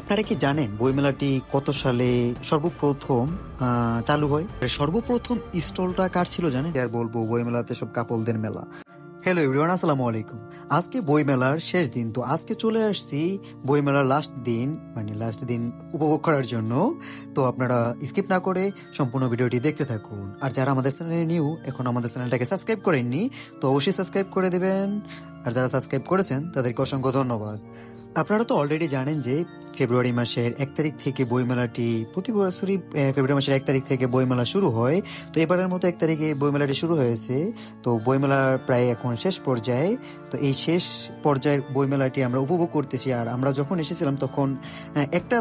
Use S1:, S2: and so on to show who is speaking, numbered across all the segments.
S1: আপনারা কি জানেন বইমেলাটি কত সালে সর্বপ্রথম চালু হয়? সর্বপ্রথম স্টলটা কার ছিল জানেন? আর বলবো বইমেলাতে সব কাপলদের মেলা। হ্যালো এভরিওয়ান, আসসালামু আলাইকুম। আজকে বইমেলার শেষ দিন, তো আজকে চলে আসছি বইমেলার লাস্ট দিন, মানে লাস্ট দিন উপভোগ করার জন্য। তো আপনারা স্কিপ না করে সম্পূর্ণ ভিডিওটি দেখতে থাকুন। আর যারা আমাদের চ্যানেলে নিউ, এখন আমাদের চ্যানেলটাকে সাবস্ক্রাইব করেননি, তো অবশ্যই সাবস্ক্রাইব করে দেবেন। আর যারা সাবস্ক্রাইব করেছেন তাদেরকে অসংখ্য ধন্যবাদ। আপনারা তো অলরেডি জানেন যে ফেব্রুয়ারি মাসের 1 তারিখ থেকে বইমেলাটি, প্রতি বছরই ফেব্রুয়ারি মাসের 1 তারিখ থেকে বইমেলা শুরু হয়। তো এবারের মতো 1 তারিখে বইমেলাটি শুরু হয়েছে। তো বইমেলা প্রায় এখন শেষ পর্যায়ে। তো এই শেষ পর্যায়ের বইমেলাটি আমরা উপভোগ করতেছি। আর আমরা যখন এসেছিলাম তখন একটা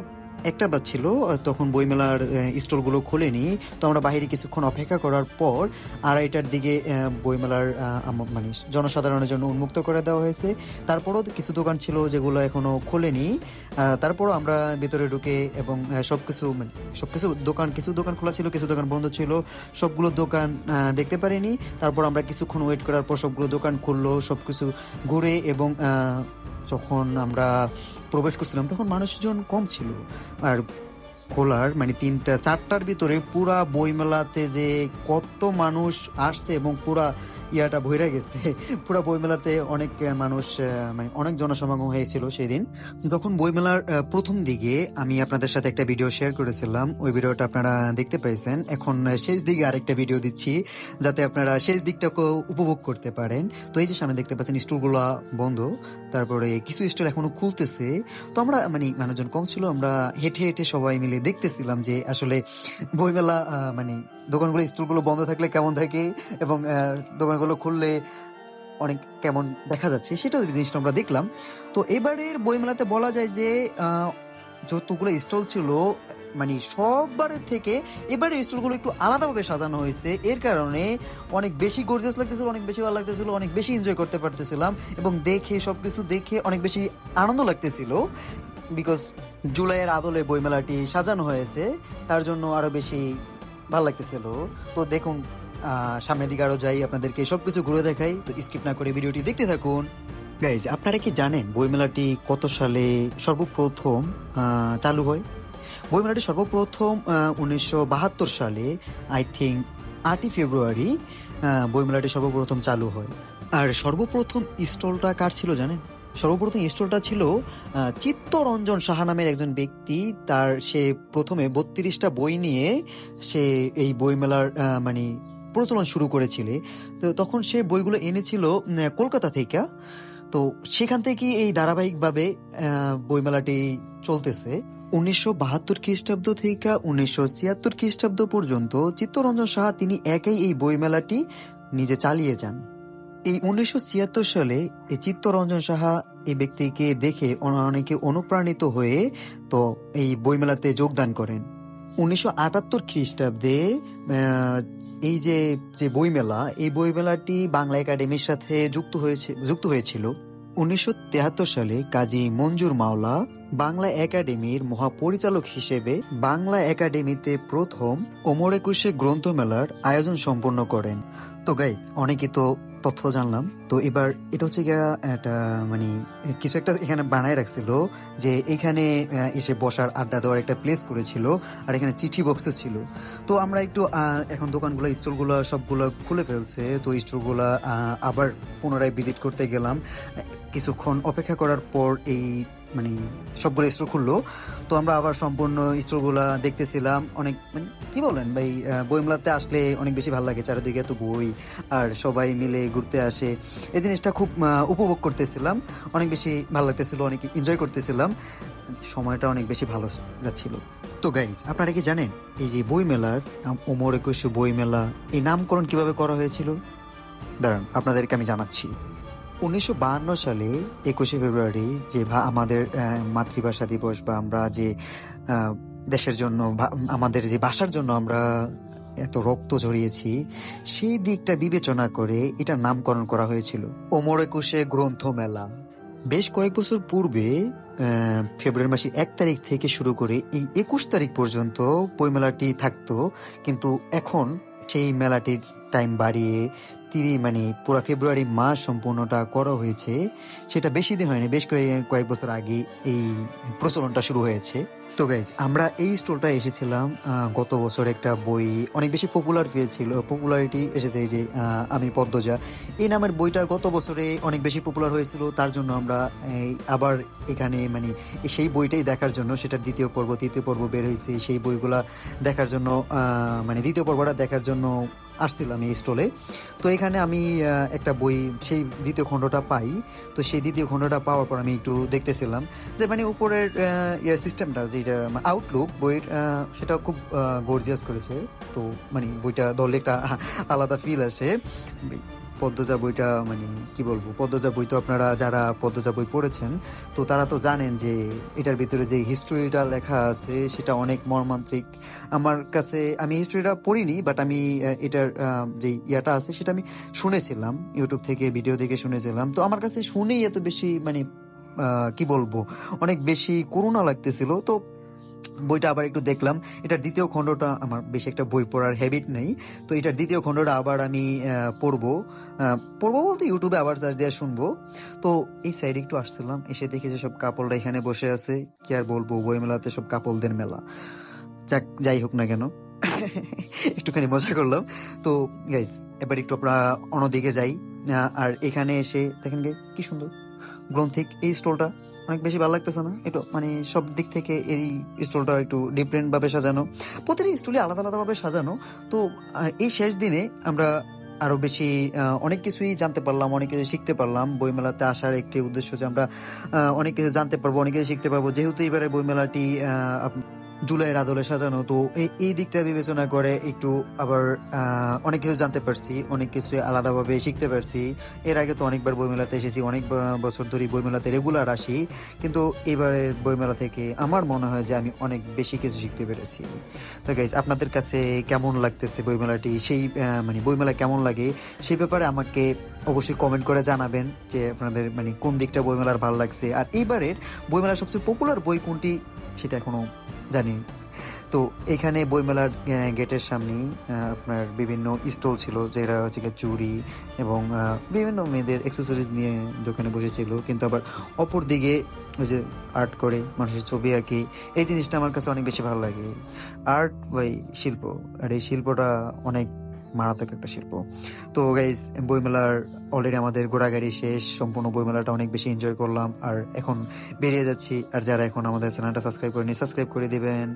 S1: একটা বাজছিল, তখন বইমেলার স্টলগুলো খোলেনি। তো আমরা বাইরে কিছুক্ষণ অপেক্ষা করার পর 2:30টার দিকে বইমেলার মানে জনসাধারণের জন্য উন্মুক্ত করে দেওয়া হয়েছে। তারপরও কিছু দোকান ছিল যেগুলো এখনো খোলেনি। তারপরও আমরা ভিতরে ঢুকে এবং সবকিছু দোকান, কিছু দোকান খোলা ছিল, কিছু দোকান বন্ধ ছিল, সবগুলো দোকান দেখতে পারিনি। তারপর আমরা কিছুক্ষণ ওয়েট করার পর সবগুলো দোকান খুললো, সবকিছু ঘুরে এবং যখন আমরা প্রবেশ করছিলাম তখন মানুষজন কম ছিল। আর খোলার মানে 3টা-4টার ভিতরে পুরা বইমেলাতে যে কত মানুষ আসছে এবং পুরা ইয়াটা ভরে গেছে। পুরা বইমেলাতে অনেক মানুষ, মানে অনেক জনসমাগম হয়েছিল সেদিন। যখন বইমেলার প্রথম দিকে আমি আপনাদের সাথে একটা ভিডিও শেয়ার করেছিলাম, ওই ভিডিওটা আপনারা দেখতে পাইছেন। এখন শেষ দিকে আরেকটা ভিডিও দিচ্ছি যাতে আপনারা শেষ দিকটাকেও উপভোগ করতে পারেন। তো এই যে সামনে দেখতে পাচ্ছেন স্টলগুলো বন্ধ, তারপরে কিছু স্টল এখনো খুলতেছে। তো আমরা মানে মানুষজন কম ছিল, আমরা হেঁটে হেঁটে সবাই মিলে দেখতেছিলাম যে আসলে বইমেলা মানে দোকানগুলো, স্টলগুলো বন্ধ থাকলে কেমন থাকে এবং দোকানগুলো খুললে অনেক কেমন দেখা যাচ্ছে, সেটাও জিনিসটা আমরা দেখলাম। তো এবারের বইমেলাতে বলা যায় যে যতগুলো স্টল ছিল, মানে সববারের থেকে এবারে স্টলগুলো একটু আলাদাভাবে সাজানো হয়েছে। এর কারণে অনেক বেশি গর্জিয়াস লাগতেছিল, অনেক বেশি ভালো লাগতেছিল, অনেক বেশি এনজয় করতে পারতেছিলাম এবং দেখে সবকিছু দেখে অনেক বেশি আনন্দ লাগতেছিল। বিকজ জুলাইয়ের আদলে বইমেলাটি সাজানো হয়েছে, তার জন্য আরো বেশি ভালো লাগতেছিল। তো দেখুন, সামনের দিকে আরো যাই, আপনাদেরকে সবকিছু ঘুরে দেখাই। তো স্কিপ না করে ভিডিওটি দেখতে থাকুন। গাইজ, আপনারা কি জানেন বইমেলাটি কত সালে সর্বপ্রথম চালু হয়? বইমেলাটি সর্বপ্রথম 1972 সালে, আই থিঙ্ক 8ই ফেব্রুয়ারি বইমেলাটি সর্বপ্রথম চালু হয়। আর সর্বপ্রথম স্টলটা কার ছিল জানেন? সর্বপ্রথম স্টলটা ছিল চিত্তরঞ্জন সাহা নামের একজন ব্যক্তি। সে প্রথমে 32টা বই নিয়ে সে এই বইমেলার মানে প্রচলন শুরু করেছিল। তো তখন সে বইগুলো এনেছিল কলকাতা থেকে। তো সেখান থেকে এই ধারাবাহিকভাবে বইমেলাটি চলতেছে। 1972 খ্রিস্টাব্দ থেকে 1976 খ্রিস্টাব্দ পর্যন্ত চিত্তরঞ্জন সাহা তিনি একাই এই বইমেলাটি নিজে চালিয়ে যান। এই 1976 সালে এই চিত্তরঞ্জন সাহা এই ব্যক্তিকে দেখে অনেকে অনুপ্রাণিত হয়ে তো এই বইমেলাতে যোগদান করেন। 1978 খ্রিস্টাব্দে এই যে যে বইমেলা, এই বইমেলাটি বাংলা একাডেমির সাথে যুক্ত হয়েছিল। 1973 সালে কাজী মঞ্জুর মাওলা বাংলা একাডেমির মহাপরিচালক হিসেবে বাংলা একাডেমিতে প্রথম ওমর একুশে গ্রন্থমেলার আয়োজন সম্পন্ন করেন। তো গাইজ, অনেকে তো তথ্য জানলাম। তো এবার এটা হচ্ছে গিয়া একটা মানে কিছু একটা এখানে বানায় রাখছিল যে এখানে এসে বসার, আড্ডা দেওয়ার একটা প্লেস করেছিল। আর এখানে চিঠি বক্সও ছিল। তো আমরা একটু এখন দোকানগুলো, স্টলগুলো সবগুলো খুলে ফেলছে। তো স্টলগুলো আবার পুনরায় ভিজিট করতে গেলাম। কিছুক্ষণ অপেক্ষা করার পর এই মানে সবগুলো স্টোর খুললো। তো আমরা আবার সম্পূর্ণ স্টোরগুলা দেখতেছিলাম। অনেক মানে কি বলেন ভাই, বইমেলাতে আসলে অনেক বেশি ভালো লাগে, চারিদিকে এত বই আর সবাই মিলে ঘুরতে আসে। এই জিনিসটা খুব উপভোগ করতেছিলাম, অনেক বেশি ভালো লাগতেছিল, অনেক এনজয় করতেছিলাম, সময়টা অনেক বেশি ভালো যাচ্ছিল। তো গাইজ, আপনারা কি জানেন এই যে বইমেলার ওমর একুশে বইমেলা এই নামকরণ কিভাবে করা হয়েছিল? দাঁড়ান, আপনাদেরকে আমি জানাচ্ছি। 1952 সালে 21শে ফেব্রুয়ারি যে আমাদের মাতৃভাষা দিবস, বা আমরা যে দেশের জন্য, আমাদের যে ভাষার জন্য আমরা এত রক্ত ঝরিয়েছি, সেই দিকটা বিবেচনা করে এটার নামকরণ করা হয়েছিল ওমর একুশে গ্রন্থ মেলা। বেশ কয়েক বছর পূর্বে ফেব্রুয়ারি মাসের 1 তারিখ থেকে শুরু করে এই 21 তারিখ পর্যন্ত বইমেলাটি থাকতো, কিন্তু এখন সেই মেলাটির টাইম বাড়িয়ে মানে পুরো ফেব্রুয়ারি মাস সম্পূর্ণটা করা হয়েছে। সেটা বেশি দিন হয়নি, বেশ কয়েক বছর আগে এই প্রচলনটা শুরু হয়েছে। তো গাইজ, আমরা এই স্টলটা এসেছিলাম গত বছর। একটা বই অনেক বেশি পপুলারিটি এসেছে, এই যে আমি পদ্মজা এই নামের বইটা গত বছরে অনেক বেশি পপুলার হয়েছিল। তার জন্য আমরা আবার এখানে মানে সেই বইটাই দেখার জন্য, সেটার দ্বিতীয় পর্ব তৃতীয় পর্ব বের হয়েছে, সেই বইগুলা দেখার জন্য মানে দ্বিতীয় পর্বটা দেখার জন্য আসছিলাম এই স্টলে। তো এখানে আমি একটা বই, সেই দ্বিতীয় খণ্ডটা পাই। তো সেই দ্বিতীয় খণ্ডটা পাওয়ার পর আমি একটু দেখতেছিলাম যে মানে উপরের সিস্টেমটা, যেটা আউটলুক বইয়ের, সেটা খুব গর্জিয়াস করেছে। তো মানে বইটা ধরলে একটা আলাদা ফিল আসে। পদ্মজা বইটা মানে কি বলবো, পদ্মজা বই তো আপনারা যারা পদ্মজা বই পড়েছেন তো তারা তো জানেন যে এটার ভিতরে যে হিস্টোরিটা লেখা আছে সেটা অনেক মর্মান্তিক। আমার কাছে, আমি হিস্টোরিটা পড়িনি, বাট আমি এটার যে ইয়াটা আছে সেটা আমি শুনেছিলাম, ইউটিউব থেকে ভিডিও দেখে শুনেছিলাম। তো আমার কাছে শুনেই এত বেশি মানে কি বলবো, অনেক বেশি করুণা লাগতেছিল। তো বইটা আবার একটু দেখলাম। এটার দ্বিতীয় খণ্ডটা, আমার বেশি একটা বই পড়ার হ্যাবিট নেই, তো এটার দ্বিতীয় খণ্ডটা আবার আমি পড়বো বলতে ইউটিউবে আবার সার্চ দিয়ে শুনবো। তো এই সাইডে একটু আসছিলাম, এসে দেখি যে সব কাপলরা এখানে বসে আছে। কি আর বলবো, বইমেলাতে সব কাপলদের মেলা। যাই হোক না কেন, একটুখানি মজা করলাম। তো গাইস, এবার একটু আমরা অন্যদিকে যাই। আর এখানে এসে দেখেন গাইস কি সুন্দর গ্রন্থিক এই স্টলটা, অনেক বেশি ভালো লাগতেছে না? একটু মানে সব দিক থেকে এই স্টলটা একটু ডিফারেন্ট ভাবে সাজানো, প্রতিটি স্টলে আলাদা আলাদা ভাবে সাজানো। তো এই শেষ দিনে আমরা আরো বেশি অনেক কিছুই জানতে পারলাম, অনেক কিছু শিখতে পারলাম। বইমেলাতে আসার একটি উদ্দেশ্য যে আমরা অনেক কিছু জানতে পারবো, অনেক কিছু শিখতে পারবো। যেহেতু এবারে বইমেলাটি জুলাইয়ের আদলে সাজানো, তো এই দিকটা বিবেচনা করে একটু আবার অনেক কিছু জানতে পারছি, অনেক কিছু আলাদাভাবে শিখতে পারছি। এর আগে তো অনেকবার বইমেলাতে এসেছি, অনেক বছর ধরে বইমেলাতে রেগুলার আসি, কিন্তু এবারের বইমেলা থেকে আমার মনে হয় যে আমি অনেক বেশি কিছু শিখতে পেরেছি। তো গাইজ, আপনাদের কাছে কেমন লাগতেছে বইমেলাটি, সেই মানে বইমেলা কেমন লাগে সেই ব্যাপারে আমাকে অবশ্যই কমেন্ট করে জানাবেন যে আপনাদের মানে কোন দিকটা বইমেলার ভালো লাগছে। আর এইবারের বইমেলার সবচেয়ে পপুলার বই কোনটি সেটা এখনো জানি। তো এখানে বইমেলার গেটের সামনেই আপনার বিভিন্ন স্টল ছিল, যেটা হচ্ছে গিয়ে চুড়ি এবং বিভিন্ন মেয়েদের অ্যাক্সেসরিজ নিয়ে দোকানে বসেছিল। কিন্তু আবার অপর দিকে ওই যে আর্ট করে মানুষের ছবি আঁকি, এই জিনিসটা আমার কাছে অনেক বেশি ভালো লাগে। আর্ট বাই শিল্প, আর এই শিল্পটা অনেক মারাত্মক একটা শিল্প। তো গাইজ, বইমেলার অলরেডি আমাদের ঘোরাঘুরি শেষ, সম্পূর্ণ বইমেলাটা অনেক বেশি এনজয় করলাম। আর এখন বেরিয়ে যাচ্ছি। আর যারা এখন আমাদের চ্যানেলটা সাবস্ক্রাইব করেনি, সাবস্ক্রাইব করে দিবেন।